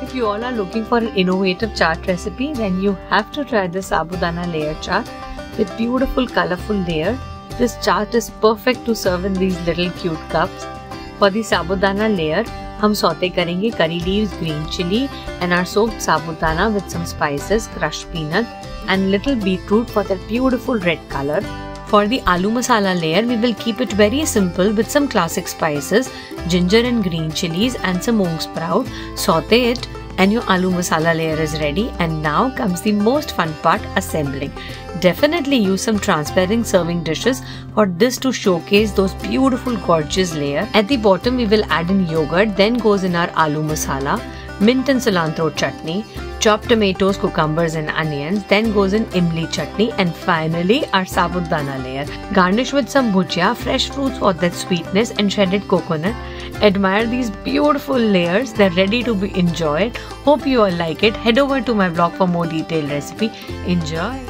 If you all are looking for an innovative chaat recipe, then you have to try the Sabudana Layer Chaat with beautiful colorful layer. This chaat is perfect to serve in these little cute cups. For the Sabudana layer, हम sauté करेंगे curry leaves, green chili and our soaked sabudana with some spices, crushed peanut and little beetroot for that beautiful red color. For the aloo masala layer, we will keep it very simple with some classic spices, ginger and green chilies and some mung sprout. Saute it and your aloo masala layer is ready. And now comes the most fun part, assembling. Definitely use some transparent serving dishes for this to showcase those beautiful gorgeous layer. At the bottom we will add in yogurt, then goes in our aloo masala, mint and cilantro chutney, chopped tomatoes, cucumbers and onions, then goes in imli chutney and finally our sabudana layer. Garnish with some bhujia, fresh fruits for that sweetness and shredded coconut. Admire these beautiful layers, they're ready to be enjoyed. Hope you all like it. Head over to my blog for more detailed recipe. Enjoy!